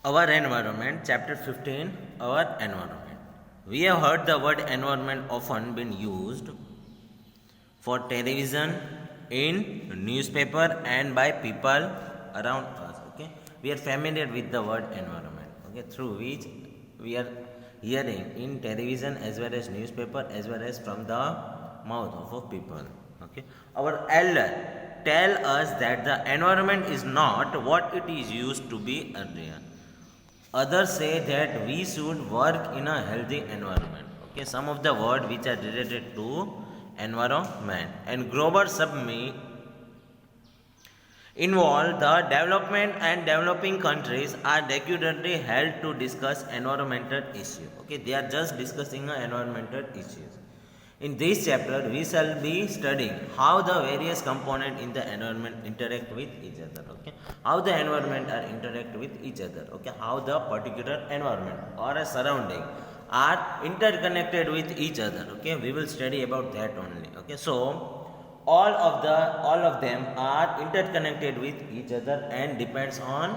Our environment, chapter 15, our environment. We have heard the word environment often been used for television, in newspaper, and by people around us. Okay, we are familiar with the word environment. Okay, through which we are hearing in television as well as newspaper as well as from the mouth of people. Okay, our elder tell us that the environment is not what it is used to be earlier. Others say that we should work in a healthy environment. Okay, some of the words which are related to environment and global summit involve the development and developing countries are regularly held to discuss environmental issues. Okay, they are just discussing environmental issues. In this chapter, we shall be studying how the various components in the environment interact with each other. Okay, how the environment are interact with each other. Okay, how the particular environment or a surrounding are interconnected with each other. Okay, we will study about that only. Okay, so all of them are interconnected with each other and depends on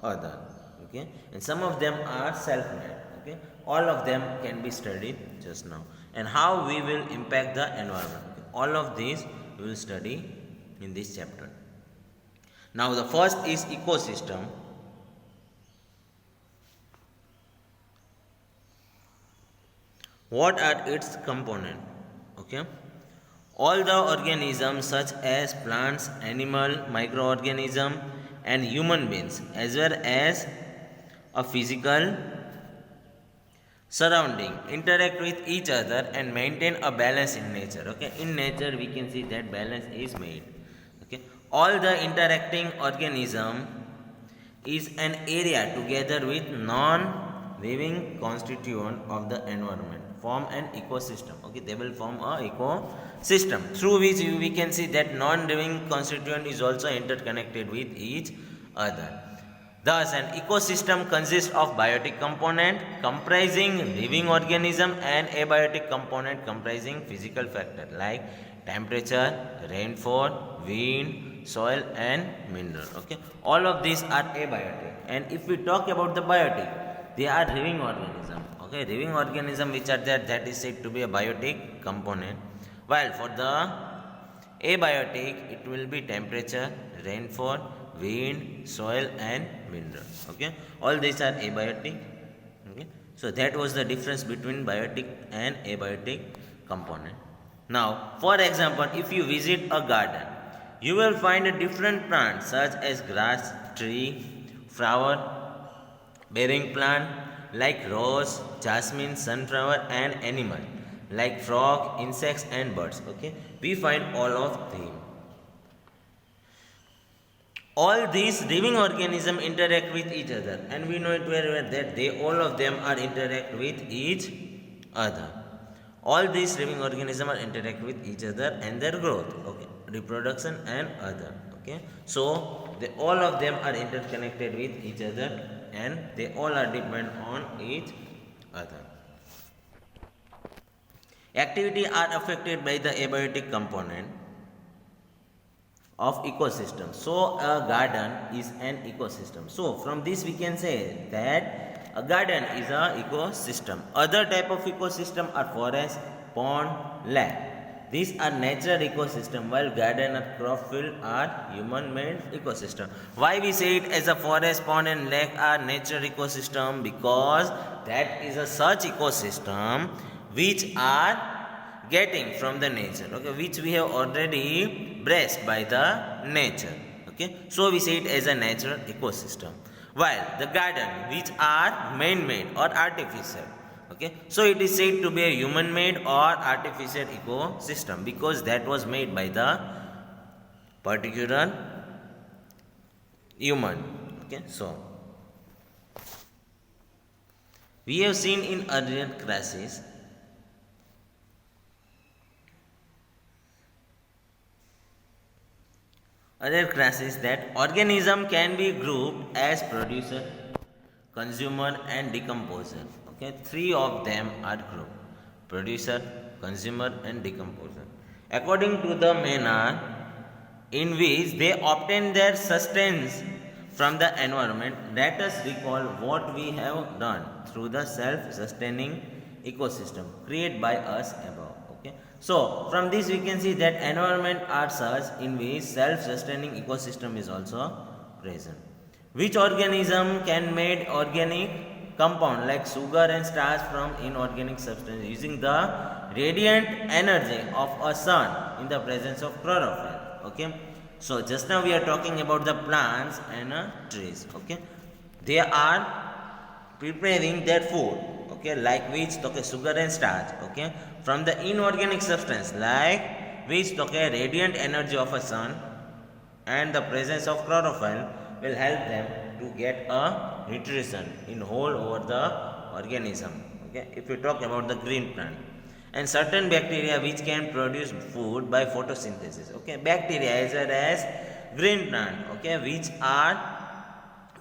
other. Okay, and some of them are self-made. Okay, all of them can be studied just now, and how we will impact the environment. Okay, all of these we will study in this chapter. Now the first is ecosystem. What are its components? Okay, all the organisms such as plants, animal, microorganism, and human beings, as well as a physical surrounding, interact with each other and maintain a balance in nature. Okay, in nature we can see that balance is made. Okay, all the interacting organism is an area together with non-living constituent of the environment form an ecosystem. Okay, they will form a ecosystem through which we can see that non-living constituent is also interconnected with each other. Thus, an ecosystem consists of biotic component comprising living organism and abiotic component comprising physical factor like temperature, rainfall, wind, soil, and mineral. Okay, all of these are abiotic. And if we talk about the biotic, they are living organism. Okay, living organism which are there, that is said to be a biotic component. While for the abiotic, it will be temperature, rainfall, wind, soil, and mineral. Okay, all these are abiotic. Okay, so that was the difference between biotic and abiotic component. Now, for example, if you visit a garden, you will find a different plants such as grass, tree, flower bearing plant like rose, jasmine, sunflower, and animal like frog, insects, and birds. Okay, we find all of them. All these living organisms interact with each other, and we know it very well that they all of them are interact with each other. All these living organisms are interact with each other and their growth, okay, reproduction and other. Okay, so all of them are interconnected with each other, and they all are depend on each other. Activity are affected by the abiotic component of ecosystem. So a garden is an ecosystem. So from this we can say that a garden is a ecosystem. Other type of ecosystem are forest, pond, lake. These are natural ecosystem, while garden or crop field are human made ecosystem. Why we say it as a forest, pond, and lake are natural ecosystem? Because that is a such ecosystem which are getting from the nature, okay, which we have already blessed by the nature. Okay, so we say it as a natural ecosystem, while the garden which are man-made or artificial. Okay, so it is said to be a human-made or artificial ecosystem because that was made by the particular human. Okay, so we have seen in earlier classes that organism can be grouped as producer, consumer, and decomposer. Okay, three of them are grouped: producer, consumer, and decomposer, according to the manner in which they obtain their sustenance from the environment, let us recall what we have done through the self-sustaining ecosystem created by us above. Okay. So from this we can see that environment are such in which self-sustaining ecosystem is also present. Which organism can make organic compound like sugar and starch from inorganic substance using the radiant energy of a sun in the presence of chlorophyll. Okay. So just now we are talking about the plants and trees. Okay, they are preparing their food. Okay, like which okay sugar and starch. Okay, from the inorganic substance like which okay radiant energy of a sun and the presence of chlorophyll will help them to get a nutrition in whole over the organism. Okay, if we talk about the green plant and certain bacteria which can produce food by photosynthesis. Okay, bacteria as well as green plant. Okay, which are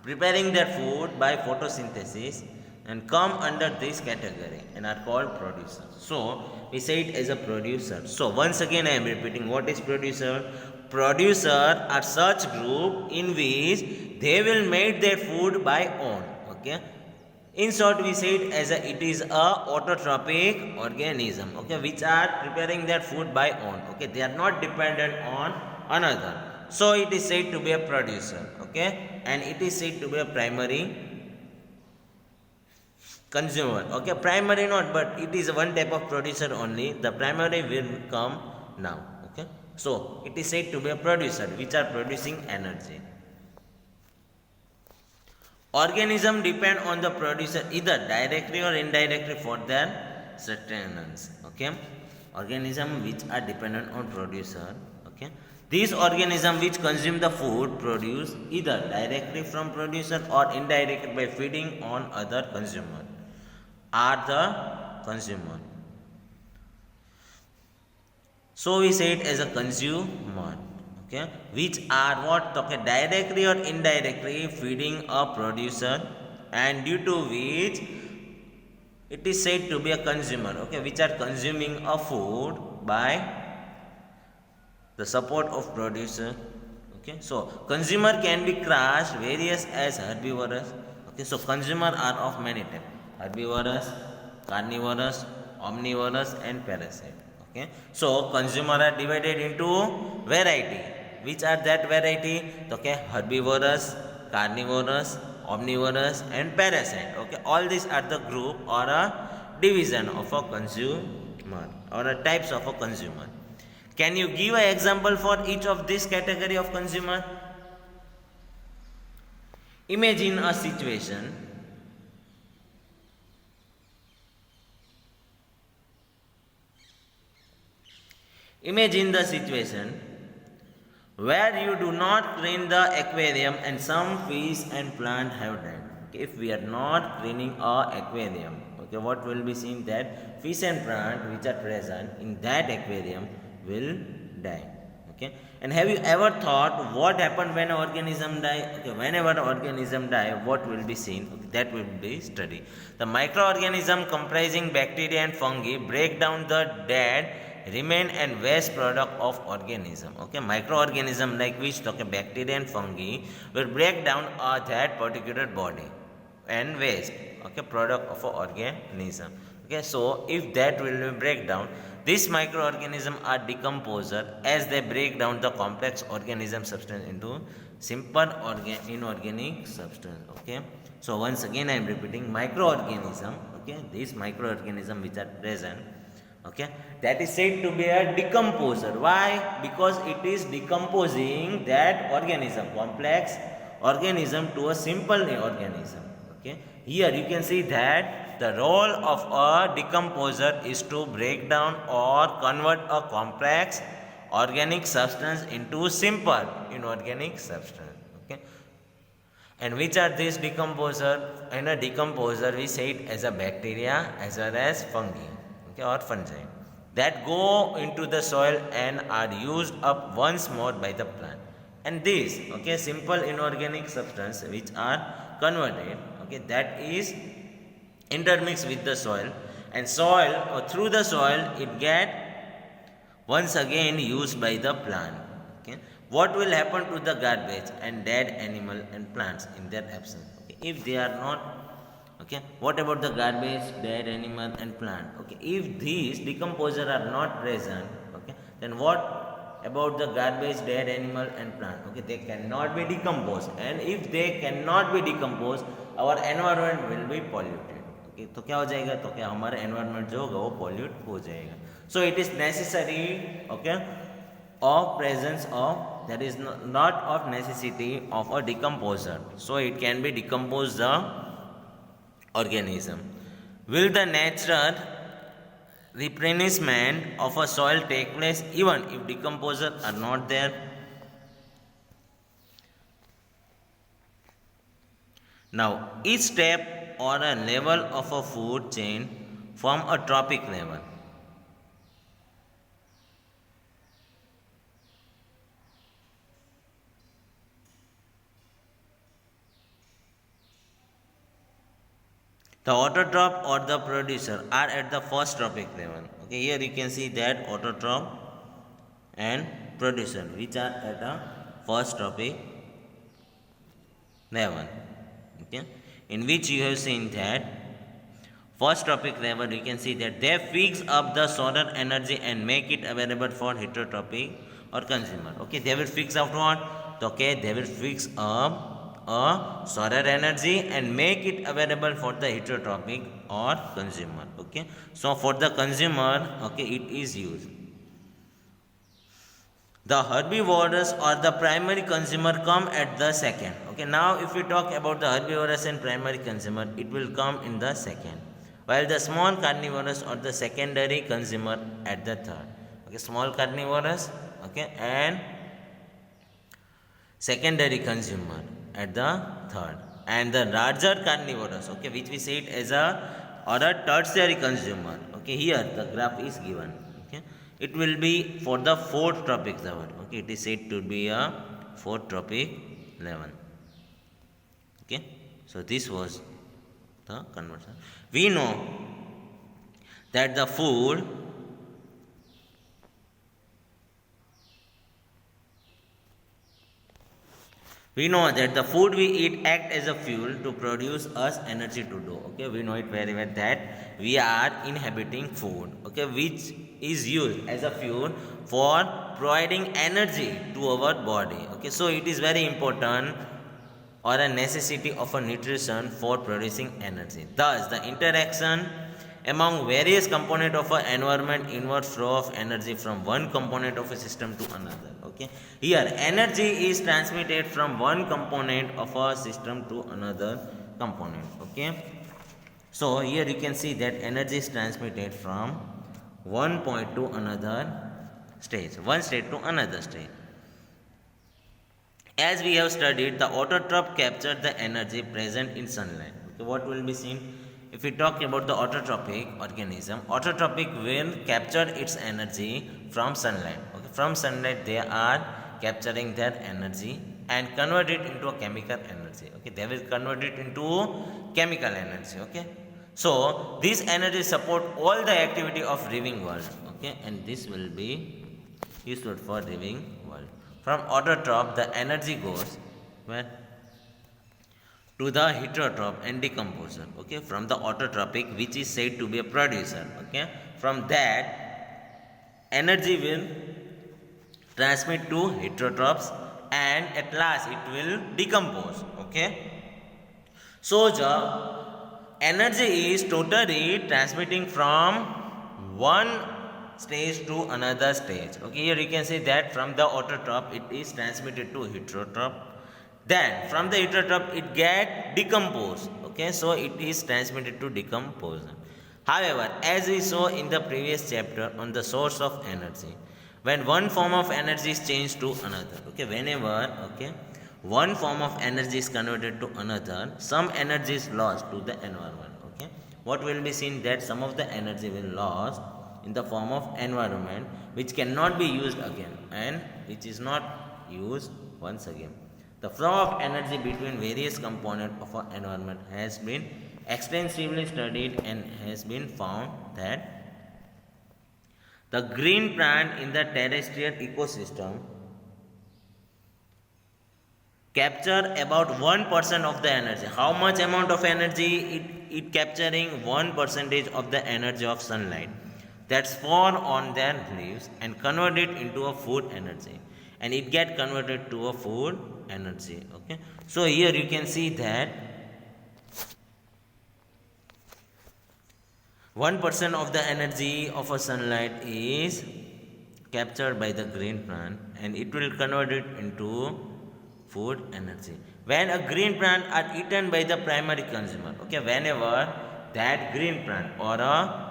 preparing their food by photosynthesis and come under this category and are called producers. So we say it as a producer. So once again I am repeating, what is producer? Producer are such group in which they will make their food by own. Okay. In short, we say it is a autotrophic organism, okay, which are preparing their food by own. Okay, they are not dependent on another. So it is said to be a producer, okay, and it is said to be a primary consumer. Okay, primary not, but it is one type of producer only. The primary will come now. Okay, so it is said to be a producer which are producing energy. Organisms depend on the producer either directly or indirectly for their sustenance. Okay, organisms which are dependent on producer. Okay, these organisms which consume the food produced either directly from producer or indirectly by feeding on other consumer are the consumer. So we say it as a consumer. Okay, which are what? Okay, directly or indirectly feeding a producer, and due to which it is said to be a consumer. Okay, which are consuming a food by the support of producer. Okay, so consumer can be classed various as herbivorous. Okay, so consumer are of many types: herbivorous, carnivorous, omnivorous, and parasite. Okay, so consumer are divided into variety. Which are that variety? Okay, herbivorous, carnivorous, omnivorous, and parasite. Okay, all these are the group or a division of a consumer or a types of a consumer. Can you give an example for each of this category of consumer? Imagine a situation. Imagine the situation where you do not clean the aquarium and some fish and plant have died. Okay, if we are not cleaning our aquarium, okay, what will be seen that fish and plant which are present in that aquarium will die. Okay, and have you ever thought what happened when an organism die? Okay, whenever an organism die, what will be seen? Okay, that will be studied. The microorganism comprising bacteria and fungi break down the dead remain and waste product of organism. Okay, microorganism like which okay bacteria and fungi will break down that particular body and waste okay product of an organism. Okay, so if that will break down, these microorganisms are decomposer as they break down the complex organism substance into simple inorganic substance. Okay, so once again I am repeating, microorganism. Okay, these microorganisms which are present. Okay, that is said to be a decomposer. Why? Because it is decomposing that organism, complex organism, to a simple organism. Okay, here you can see that the role of a decomposer is to break down or convert a complex organic substance into simple inorganic substance. Okay, and which are these decomposer? In a decomposer we say it as a bacteria as well as fungi. Okay, or fungi that go into the soil and are used up once more by the plant. And these okay simple inorganic substance which are converted, okay, that is intermixed with the soil, and soil or through the soil it get once again used by the plant. Okay, what will happen to the garbage and dead animal and plants in their absence? Okay, if they are not, okay, what about the garbage, dead animal and plant? Okay, if these decomposer are not present, okay, then what about the garbage, dead animal and plant? Okay, they cannot be decomposed, and if they cannot be decomposed, our environment will be polluted. Okay, तो क्या हो जाएगा? तो क्या हमारा environment जो होगा वो pollute हो जाएगा. So it is necessary, okay, of presence of, that is not of necessity of a decomposer, so it can be decompose the organism. Will the natural replenishment of a soil take place even if decomposers are not there? Now, each step or a level of a food chain from a trophic level. The autotroph or the producer are at the first trophic level. Okay, here you can see that autotroph and producer which are at the first trophic level. Okay, in which you have seen that first trophic level you can see that they fix up the solar energy and make it available for heterotrophic or consumer. Okay, they will fix up what? Okay, they will fix up a solar energy and make it available for the heterotrophic or consumer. Okay, so for the consumer, okay, it is used. The herbivores or the primary consumer come at the second. Okay, now if we talk about the herbivores and primary consumer, it will come in the second, while the small carnivores or the secondary consumer at the third. Okay, small carnivores, okay, and secondary consumer at the third, and the larger carnivores, okay, which we say it as a or a tertiary consumer. Okay, here the graph is given. Okay, it will be for the fourth trophic level. Okay, it is said to be a fourth trophic level. Okay, so this was the conversion. We know that the food we know that the food we eat act as a fuel to produce us energy to do. Okay, we know it very well that we are inhabiting food, okay, which is used as a fuel for providing energy to our body. Okay, so it is very important or a necessity of a nutrition for producing energy. Thus, the interaction among various components of an environment involves flow of energy from one component of a system to another. Okay, here energy is transmitted from one component of a system to another component. Okay, so here you can see that energy is transmitted from one point to another stage, one state to another state. As we have studied, the autotroph captured the energy present in sunlight. Okay, what will be seen? If we talk about the autotrophic organism, autotrophic will capture its energy from sunlight. Okay, from sunlight they are capturing their energy and convert it into a chemical energy. Okay, they will convert it into chemical energy. Okay, so this energy support all the activity of living world. Okay, and this will be useful for living world. From autotroph, the energy goes where? To the heterotroph and decomposer. Okay, from the autotrophic, which is said to be a producer. Okay, from that, energy will transmit to heterotrophs and at last it will decompose. Okay, so the energy is totally transmitting from one stage to another stage. Okay, here you can see that from the autotroph it is transmitted to heterotroph, then from the heterotroph it get decomposed. Okay, so it is transmitted to decomposer. However, as we saw in the previous chapter on the source of energy, when one form of energy is changed to another, okay, whenever, okay, one form of energy is converted to another, some energy is lost to the environment. Okay, what will be seen that some of the energy will lost in the form of environment which cannot be used again and which is not used once again. The flow of energy between various components of an environment has been extensively studied and has been found that the green plant in the terrestrial ecosystem capture about 1% of the energy. How much amount of energy it capturing? 1% of the energy of sunlight that's fall on their leaves and convert it into a food energy, and it get converted to a food energy. Okay, so here you can see that 1% of the energy of a sunlight is captured by the green plant, and it will convert it into food energy. When a green plant are eaten by the primary consumer, okay, whenever that green plant or a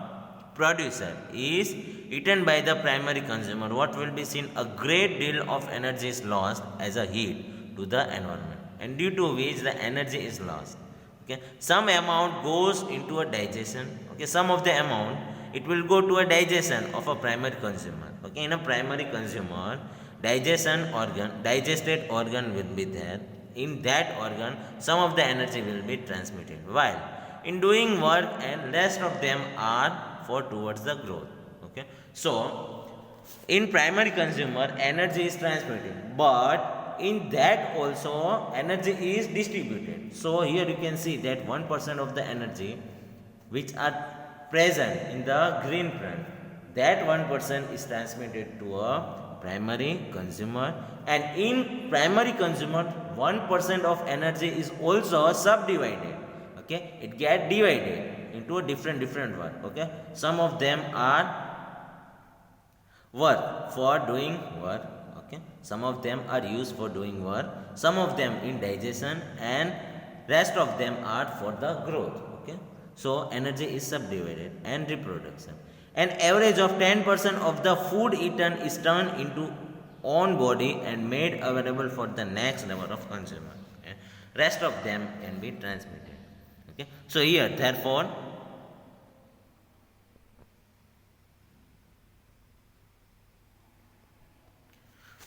producer is eaten by the primary consumer, what will be seen? A great deal of energy is lost as a heat to the environment, and due to which the energy is lost. Okay, some amount goes into a digestion. Okay, some of the amount it will go to a digestion of a primary consumer. Okay, in a primary consumer, digested organ will be there. In that organ, some of the energy will be transmitted, while in doing work, and rest of them are for towards the growth. Okay, so in primary consumer, energy is transmitted, but in that also energy is distributed. So here you can see that 1% of the energy which are present in the green plant, that 1% is transmitted to a primary consumer, and in primary consumer 1% of energy is also subdivided. Okay, it get divided into a different work. Okay, some of them are work for doing work. Okay, some of them are used for doing work, some of them in digestion, and rest of them are for the growth. Okay, so energy is subdivided. And reproduction, an average of 10% of the food eaten is turned into own body and made available for the next level of consumer. Okay, rest of them can be transmitted. Okay, so here therefore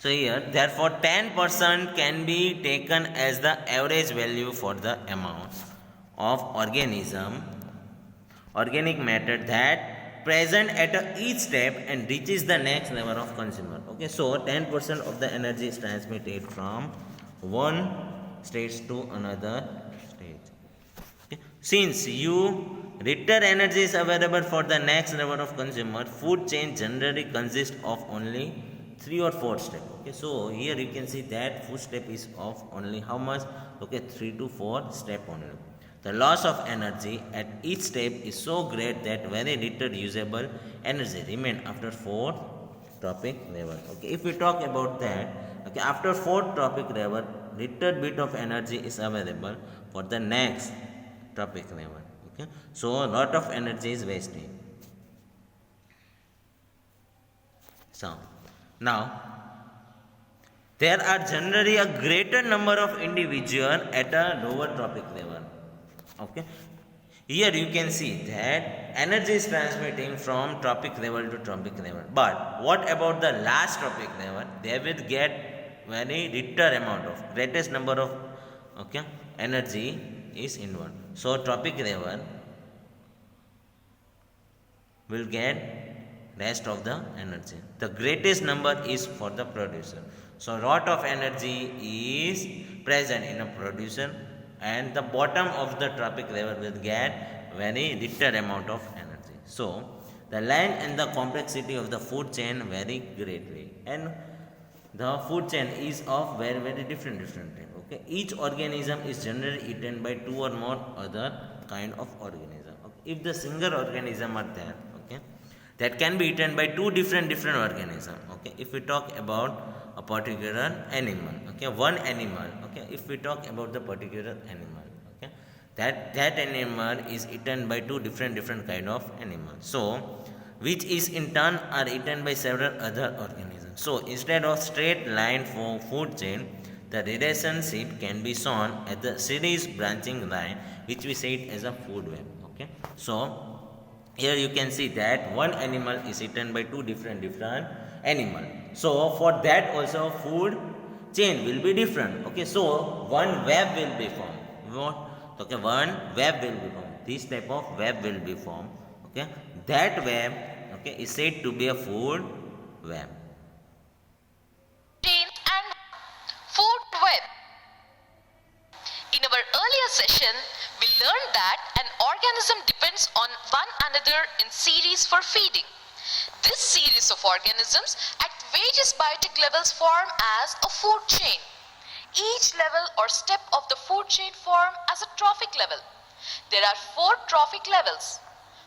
therefore 10% can be taken as the average value for the amount of organic matter that present at each step and reaches the next level of consumer. Okay, so 10% of the energy is transmitted from one stage to another stage. Okay. Since return energy is available for the next level of consumer, food chain generally consists of only 3 or 4 steps. Okay, so here you can see that food step is of only how much? Okay, 3 to 4 step only. The loss of energy at each step is so great that very little usable energy remain after 4th tropic level. Okay, if we talk about that, okay, after 4th tropic level, little bit of energy is available for the next tropic level. Okay, so a lot of energy is wasted. So now there are generally a greater number of individuals at a lower tropic level. Okay, here you can see that energy is transmitting from tropic level to tropic level. But what about the last tropic level? They will get very little amount of greatest number of energy is inward. So tropic level will get rest of the energy. The greatest number is for the producer. So lot of energy is present in a producer, and the bottom of the tropic level will get very little amount of energy. So the length and the complexity of the food chain vary greatly, and the food chain is of very different type. Okay, each organism is generally eaten by 2 or more other kind of organism. Okay, if the single organism are there, okay, that can be eaten by 2 different organisms. Okay, if we talk about a particular animal, okay, one animal, okay, if we talk about the particular animal, okay, that animal is eaten by 2 different kind of animals, so which is in turn are eaten by several other organisms. So instead of straight line for food chain, the relationship can be shown as the series branching line, which we said as a food web. Okay, so here you can see that one animal is eaten by 2 different animal. So for that also food chain will be different. Okay, so one web will be formed. Okay, one web will be formed. This type of web will be formed. Okay, that web, okay, is said to be a food web. Chain and food web. together in series for feeding. This series of organisms at various biotic levels form as a food chain. Each level or step of the food chain form as a trophic level. There are 4 trophic levels.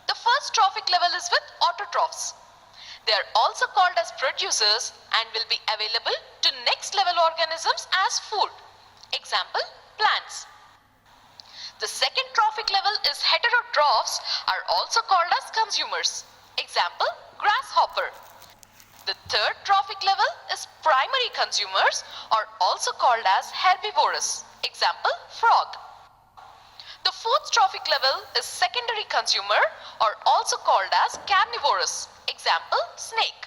The first trophic level is with autotrophs. They are also called as producers and will be available to next level organisms as food. Example, plants. The second trophic level is heterotrophs are also called as consumers. Example, grasshopper. The third trophic level is primary consumers are also called as herbivorous. Example, frog. The fourth trophic level is secondary consumer or also called as carnivorous. Example, snake.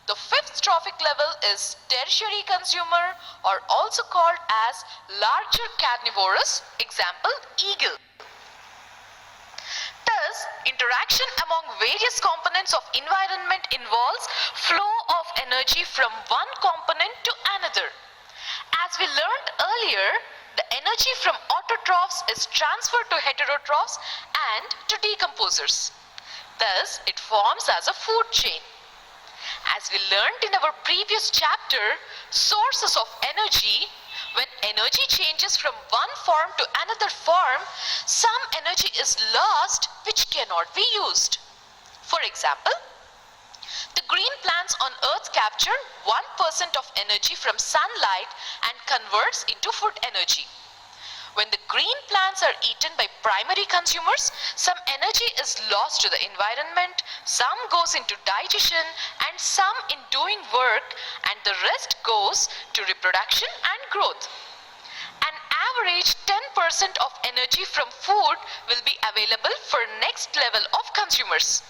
The fifth trophic level is tertiary consumer or also called as larger carnivorous. Example, eagle. Thus, interaction among various components of environment involves flow of energy from one component to another. As we learned earlier, the energy from autotrophs is transferred to heterotrophs and to decomposers. Thus, it forms as a food chain. As we learned in our previous chapter, sources of energy, when energy changes from one form to another form, some energy is lost which cannot be used. For example, the green plants on earth capture 1% of energy from sunlight and converts into food energy. When the green plants are eaten by primary consumers, some energy is lost to the environment, some goes into digestion and some in doing work, and the rest goes to reproduction and growth. An average 10% of energy from food will be available for next level of consumers.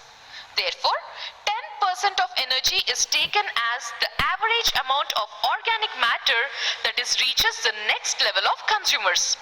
Therefore, 10% of energy is taken as the average amount of organic matter that is reaches the next level of consumers.